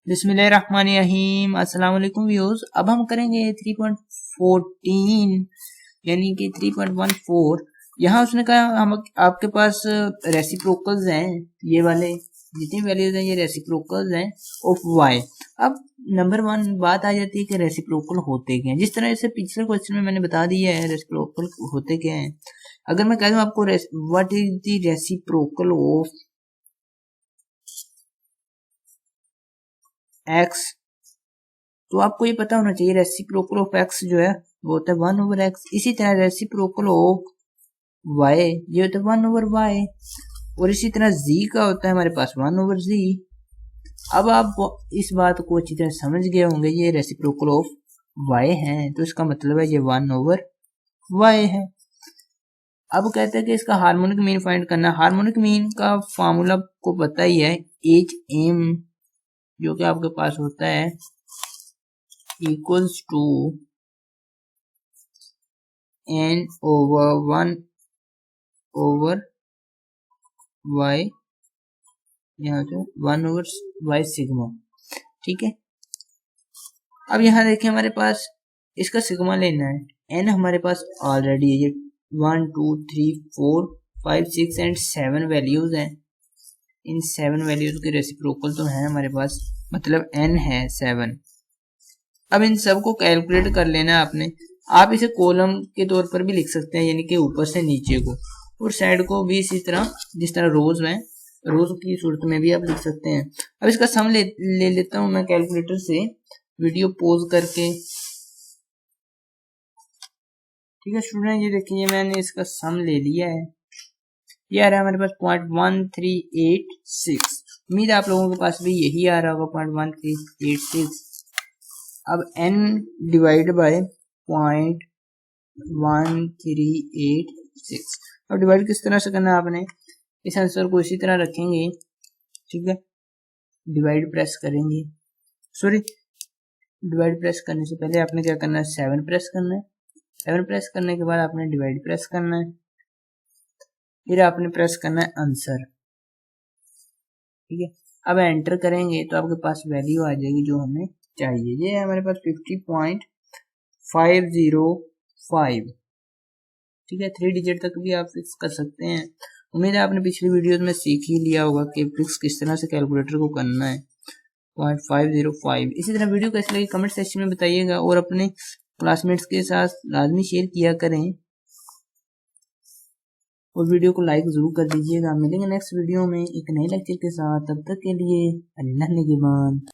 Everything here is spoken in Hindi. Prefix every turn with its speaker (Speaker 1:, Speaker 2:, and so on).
Speaker 1: बिस्मिल्लाहिर्रहमानिर्रहीम। अस्सलाम वालेकुम व्यूअर्स। अब हम करेंगे 3.14 यानी कि 3.14। यहाँ उसने कहा हम आपके पास रेसिप्रोकल्स हैं, ये वाले जितनी वैल्यूज हैं ये रेसिप्रोकल्स हैं ऑफ वाई। अब नंबर 1 बात आ जाती है कि रेसिप्रोकल होते क्या हैं। जिस तरह से पिछले क्वेश्चन में मैंने बता दिया है रेसिप्रोकल होते क्या हैं। अगर मैं कह दूं आपको what is the reciprocal of x, तो आपको ये पता होना चाहिए रेसिप्रोकल ऑफ एक्स जो है वो होता है 1/x। इसी तरह रेसिप्रोकल ऑफ वाई ये होता है 1/y, और इसी तरह z का होता है हमारे पास 1/z। अब आप इस बात को अच्छी तरह समझ गए होंगे, ये रेसिप्रोकल ऑफ y है तो इसका मतलब है ये 1/y है। अब कहते हैं कि इसका हार्मोनिक मीन फाइंड करना। हार्मोनिक मीन का फार्मूला को पता ही है, HM जो कि आपके पास होता है इक्वल्स टू n/1/y, यहाँ पे 1/y सिग्मा। ठीक है, अब यहाँ देखिए हमारे पास इसका सिग्मा लेना है। n हमारे पास ऑलरेडी है, ये 1 2 3 4 5 6 एंड 7 वैल्यूज हैं। इन 7 वैल्यूज के रेसिप्रोकल तो है हमारे पास, मतलब n है 7। अब इन सब को कैलकुलेट कर लेना है आपने। आप इसे कॉलम के तौर पर भी लिख सकते हैं, यानी कि ऊपर से नीचे को, और साइड को भी इसी तरह जिस तरह रोज में रोज की सूरत में भी आप लिख सकते हैं। अब इसका सम ले लेता हूं मैं कैलकुलेटर से, वीडियो पॉज करके। ठीक है स्टूडेंट, ये देखिए मैंने इसका सम ले लिया है। ये आ रहा है हमारे पास 0.1386। उम्मीद है आप लोगों के पास भी यही आ रहा होगा 0.1386। अब n डिवाइड बाय 0.1386। अब डिवाइड किस तरह से करना है आपने, इस आंसर को इसी तरह रखेंगे। ठीक है, डिवाइड प्रेस करेंगे, सॉरी डिवाइड प्रेस करने से पहले आपने क्या करना है, 7 प्रेस करना है। 7 प्रेस करने के बाद आपने डिवाइड प्रेस करना है, फिर आपने प्रेस करना है आंसर। ठीक है, अब एंटर करेंगे तो आपके पास वैल्यू आ जाएगी जो हमें चाहिए। ये है हमारे पास 50.505। ठीक है, 3 डिजिट तक भी आप फिक्स कर सकते हैं। उम्मीद है आपने पिछली वीडियोस में सीख ही लिया होगा कि फिक्स किस तरह से कैलकुलेटर को करना है। 0.505। इसी तरह वीडियो कैसी लगी कमेंट सेक्शन में बताइएगा, और अपने क्लासमेट्स के साथ लाजमी शेयर किया करें, और वीडियो को लाइक जरूर कर दीजिएगा। मिलेंगे नेक्स्ट वीडियो में एक नए लेक्चर के साथ, तब तक के लिए अल्लाह निगहबान।